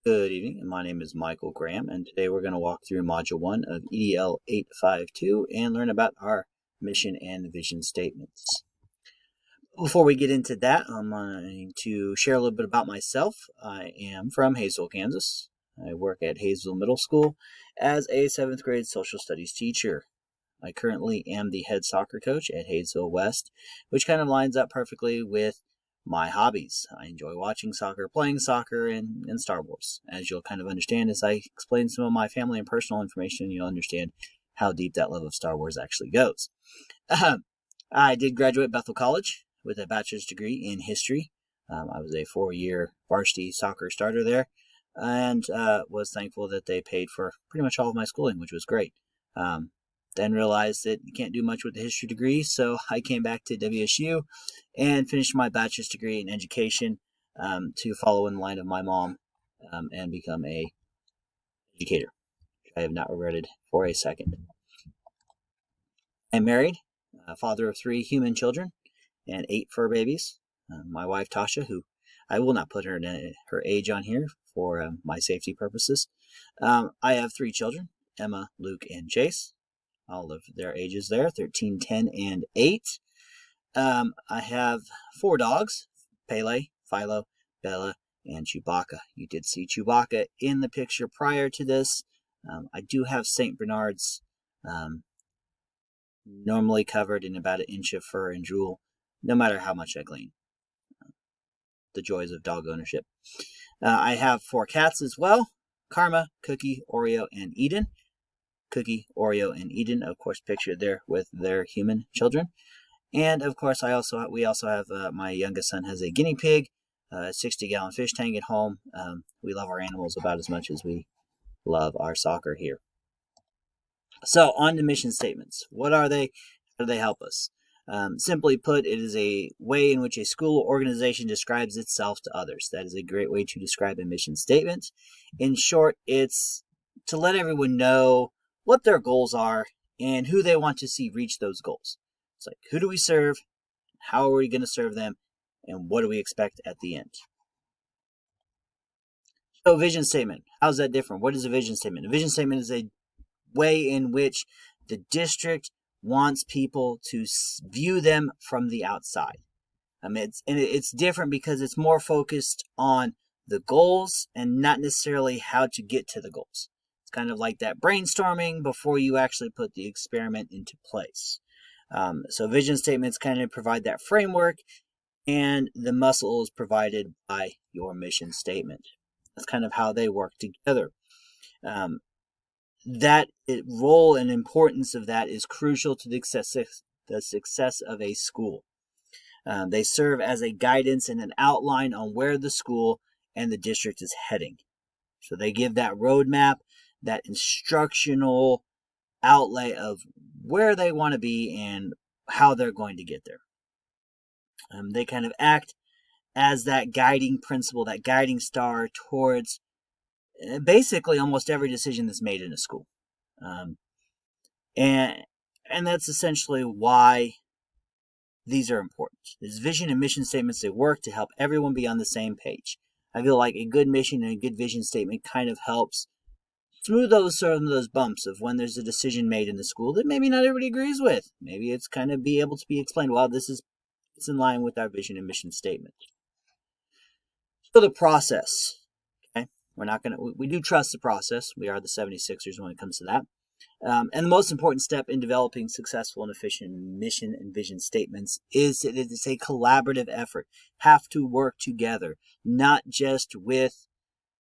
Good evening, my name is Michael Graham, and today we're going to walk through Module 1 of EDL 852 and learn about our mission and vision statements. Before we get into that, I'm going to share a little bit about myself. I am from Hazel, Kansas. I work at Hazel Middle School as a 7th grade social studies teacher. I currently am the head soccer coach at Hazel West, which kind of lines up perfectly with my hobbies. I enjoy watching soccer, playing soccer, and Star Wars. As you'll kind of understand as I explain some of my family and personal information, you'll understand how deep that love of Star Wars actually goes. I did graduate Bethel College with a bachelor's degree in history. I was a 4-year varsity soccer starter there, and was thankful that they paid for pretty much all of my schooling, which was great. Then realized that you can't do much with a history degree, so I came back to WSU and finished my bachelor's degree in education to follow in the line of my mom and become a educator. I have not regretted for a second. I'm married, father of 3 human children and 8 fur babies. My wife Tasha, who I will not put her age on here for my safety purposes. I have 3 children, Emma, Luke, and Chase. All of their ages there, 13, 10, and 8. I have 4 dogs, Pele, Philo, Bella, and Chewbacca. You did see Chewbacca in the picture prior to this. I do have St. Bernards, normally covered in about 1 inch of fur and drool, no matter how much I clean. The joys of dog ownership. I have 4 cats as well, Karma, Cookie, Oreo, and Eden. Cookie, Oreo, and Eden, of course, pictured there with their human children. And of course, we also have my youngest son has a guinea pig, a 60-gallon fish tank at home. We love our animals about as much as we love our soccer here. So on to mission statements. What are they? How do they help us? Simply put, it is a way in which a school or organization describes itself to others. That is a great way to describe a mission statement. In short, it's to let everyone know what their goals are and who they want to see reach those goals. It's like, who do we serve? How are we going to serve them? And what do we expect at the end? So vision statement, how's that different? What is a vision statement? A vision statement is a way in which the district wants people to view them from the outside. It's different because it's more focused on the goals and not necessarily how to get to the goals. It's kind of like that brainstorming before you actually put the experiment into place. So vision statements kind of provide that framework, and the muscle is provided by your mission statement. That's kind of how they work together. That role and importance of that is crucial to the success of a school. They serve as a guidance and an outline on where the school and the district is heading. So they give that roadmap, that instructional outlay of where they want to be and how they're going to get there. They kind of act as that guiding principle, that guiding star towards basically almost every decision that's made in a school. And that's essentially why these are important. These vision and mission statements, they work to help everyone be on the same page. I feel like a good mission and a good vision statement kind of helps smooth some of those bumps of when there's a decision made in the school that maybe not everybody agrees with. Maybe it's kind of be able to be explained, well, it's in line with our vision and mission statement. So the process, okay? We do trust the process. We are the 76ers when it comes to that. And the most important step in developing successful and efficient mission and vision statements is that it's a collaborative effort. Have to work together, not just with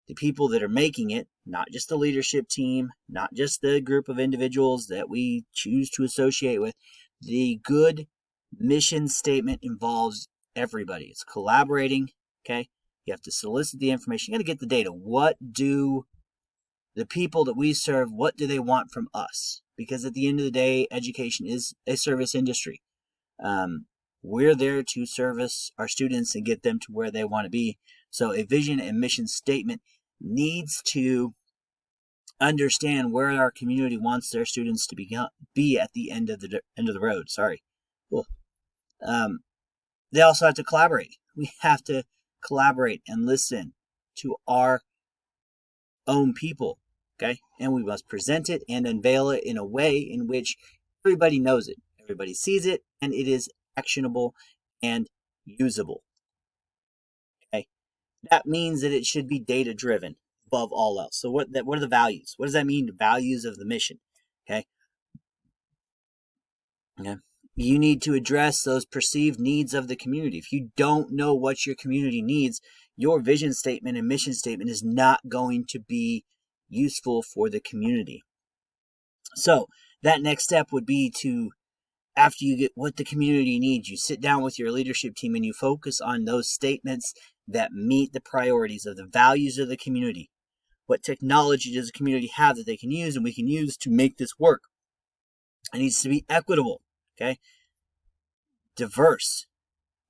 the people that are making it, not just the leadership team, not just the group of individuals that we choose to associate with. The good mission statement involves everybody. It's collaborating, okay? You have to solicit the information. You got to get the data. What do the people that we serve, what do they want from us? Because at the end of the day, education is a service industry. We're there to service our students and get them to where they want to be. So a vision and mission statement needs to understand where our community wants their students to be at the end of the road. Cool. They also have to collaborate. We have to collaborate and listen to our own people, okay? And we must present it and unveil it in a way in which everybody knows it, everybody sees it, and it is actionable and usable, okay? That means that it should be data driven above all else. So what are the values? What does that mean, the values of the mission? Okay. Yeah. You need to address those perceived needs of the community. If you don't know what your community needs, your vision statement and mission statement is not going to be useful for the community. So that next step would be to, after you get what the community needs, you sit down with your leadership team and you focus on those statements that meet the priorities of the values of the community. What technology does the community have that they can use and we can use to make this work? It needs to be equitable, okay? Diverse.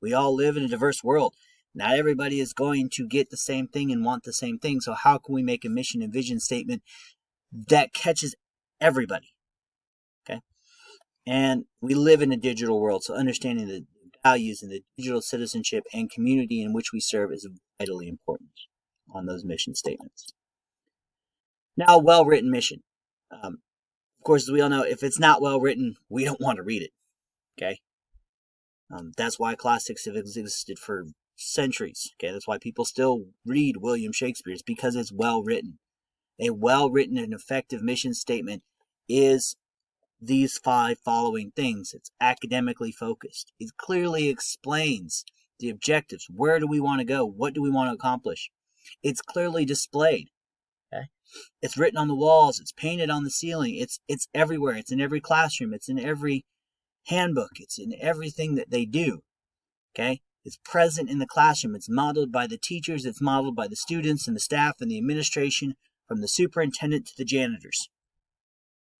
We all live in a diverse world. Not everybody is going to get the same thing and want the same thing. So how can we make a mission and vision statement that catches everybody? Okay. And we live in a digital world, so understanding the values and the digital citizenship and community in which we serve is vitally important on those mission statements. Now, well-written mission. Of course, as we all know, if it's not well-written, we don't want to read it. Okay. That's why classics have existed for centuries. Okay, that's why people still read William Shakespeare. It's because it's well written. A well-written and effective mission statement is these 5 following things. It's academically focused. It clearly explains the objectives. Where do we want to go? What do we want to accomplish? It's clearly displayed. Okay? It's written on the walls. It's painted on the ceiling. It's everywhere. It's in every classroom. It's in every handbook. It's in everything that they do. Okay? It's present in the classroom. It's modeled by the teachers. It's modeled by the students and the staff and the administration, from the superintendent to the janitors.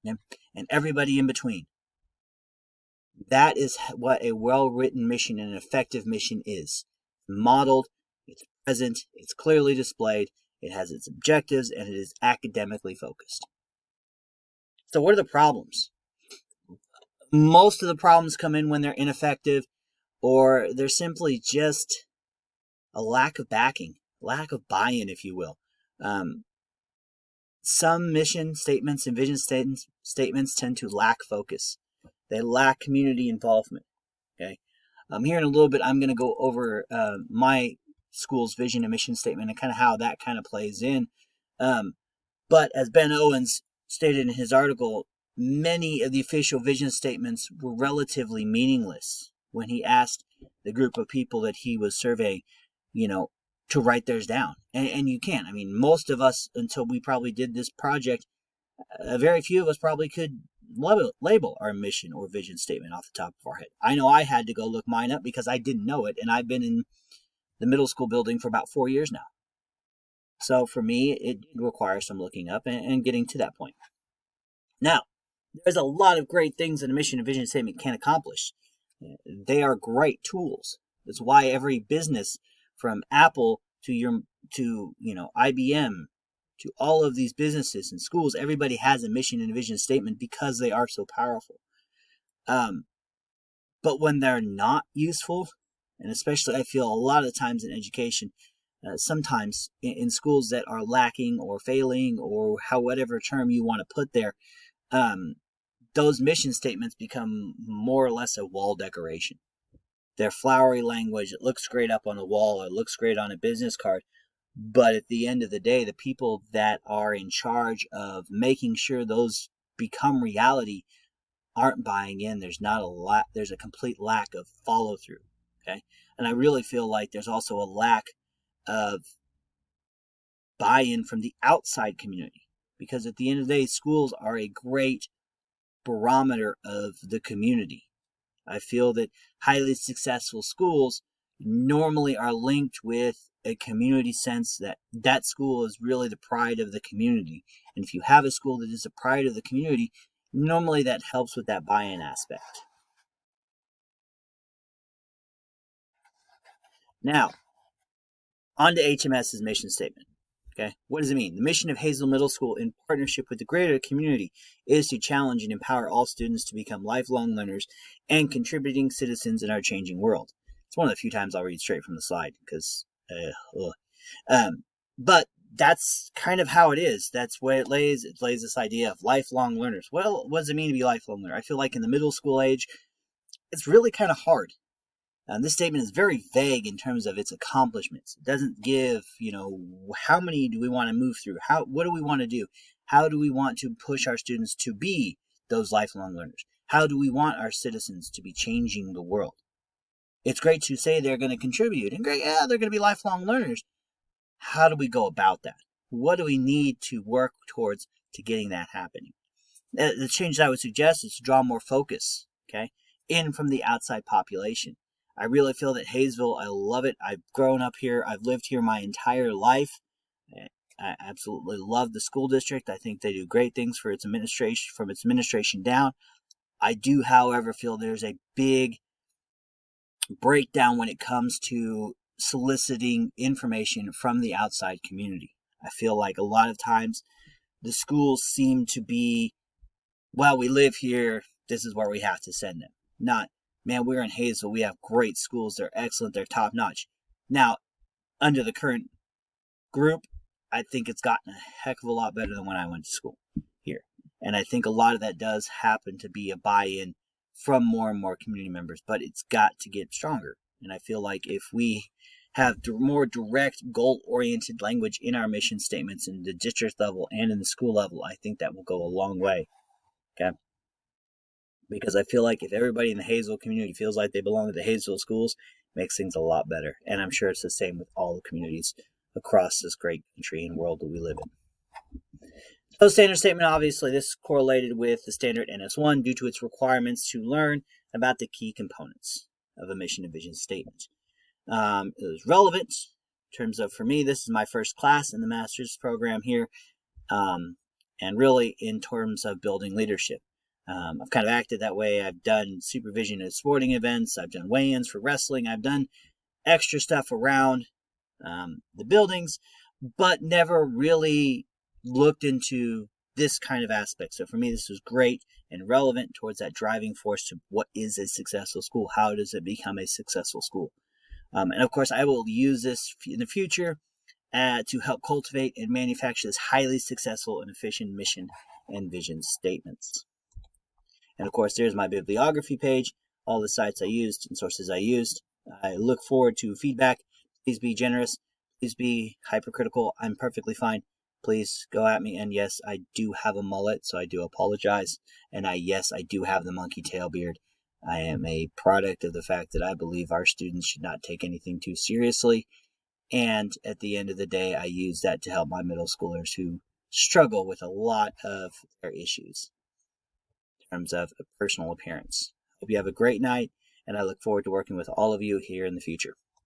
Okay? And everybody in between. That is what a well-written mission and an effective mission is. Modeled, it's present, it's clearly displayed, it has its objectives, and it is academically focused. So what are the problems? Most of the problems come in when they're ineffective, or they're simply just a lack of backing, lack of buy-in, if you will. Some mission statements and vision statements tend to lack focus. They lack community involvement. Okay, here in a little bit, I'm going to go over my school's vision and mission statement and kind of how that kind of plays in. But as Ben Owens stated in his article, many of the official vision statements were relatively meaningless when he asked the group of people that he was surveying, to write theirs down. And you can't. I mean, most of us, until we probably did this project, very few of us probably could label our mission or vision statement off the top of our head. I know I had to go look mine up because I didn't know it, and I've been in the middle school building for about 4 years now. So for me, it requires some looking up and getting to that point. Now, there's a lot of great things that a mission and vision statement can accomplish. They are great tools. That's why every business, from Apple to IBM, to all of these businesses and schools, everybody has a mission and vision statement because they are so powerful. But when they're not useful, and especially I feel a lot of times in education, sometimes in schools that are lacking or failing, or whatever term you want to put there, those mission statements become more or less a wall decoration. They're flowery language. It looks great up on a wall. It looks great on a business card. But at the end of the day, the people that are in charge of making sure those become reality aren't buying in. There's a complete lack of follow through. Okay. And I really feel like there's also a lack of buy-in from the outside community, because at the end of the day, schools are a great barometer of the community. I feel that highly successful schools normally are linked with a community sense that school is really the pride of the community. And if you have a school that is the pride of the community, normally that helps with that buy-in aspect. Now, on to HMS's mission statement. Okay, what does it mean? The mission of Hazel Middle School, in partnership with the greater community, is to challenge and empower all students to become lifelong learners and contributing citizens in our changing world. It's one of the few times I'll read straight from the slide because, but that's kind of how it is. That's where it lays. It lays this idea of lifelong learners. Well, what does it mean to be a lifelong learner? I feel like in the middle school age, it's really kind of hard. This statement is very vague in terms of its accomplishments. It doesn't give, how many do we want to move through? What do we want to do? How do we want to push our students to be those lifelong learners? How do we want our citizens to be changing the world? It's great to say they're going to contribute, and great, they're going to be lifelong learners. How do we go about that? What do we need to work towards to getting that happening? The change that I would suggest is to draw more focus, in from the outside population. I really feel that Hayesville, I love it. I've grown up here. I've lived here my entire life. I absolutely love the school district. I think they do great things for its administration, from its administration down. I do, however, feel there's a big breakdown when it comes to soliciting information from the outside community. I feel like a lot of times the schools seem to be, well, we live here, this is where we have to send them. Not, man, we're in Hayesville, we have great schools, they're excellent, they're top notch. Now, under the current group, I think it's gotten a heck of a lot better than when I went to school here. And I think a lot of that does happen to be a buy-in from more and more community members, but it's got to get stronger. And I feel like if we have more direct, goal-oriented language in our mission statements in the district level and in the school level, I think that will go a long way. Okay? Because I feel like if everybody in the Hayesville community feels like they belong to the Hayesville schools, it makes things a lot better. And I'm sure it's the same with all the communities across this great country and world that we live in. So standard statement, obviously, this is correlated with the standard NS1 due to its requirements to learn about the key components of a mission and vision statement. It was relevant in terms of, for me, this is my first class in the master's program here, and really in terms of building leadership. I've kind of acted that way. I've done supervision at sporting events. I've done weigh-ins for wrestling. I've done extra stuff around the buildings, but never really looked into this kind of aspect. So for me, this was great and relevant towards that driving force to what is a successful school. How does it become a successful school? And of course, I will use this in the future to help cultivate and manufacture this highly successful and efficient mission and vision statements. And of course, there's my bibliography page, all the sites I used and sources I used. I look forward to feedback. Please be generous. Please be hypercritical. I'm perfectly fine. Please go at me. And yes, I do have a mullet, so I do apologize. And yes, I do have the monkey tail beard. I am a product of the fact that I believe our students should not take anything too seriously. And at the end of the day, I use that to help my middle schoolers who struggle with a lot of their issues in terms of personal appearance. Hope you have a great night, and I look forward to working with all of you here in the future.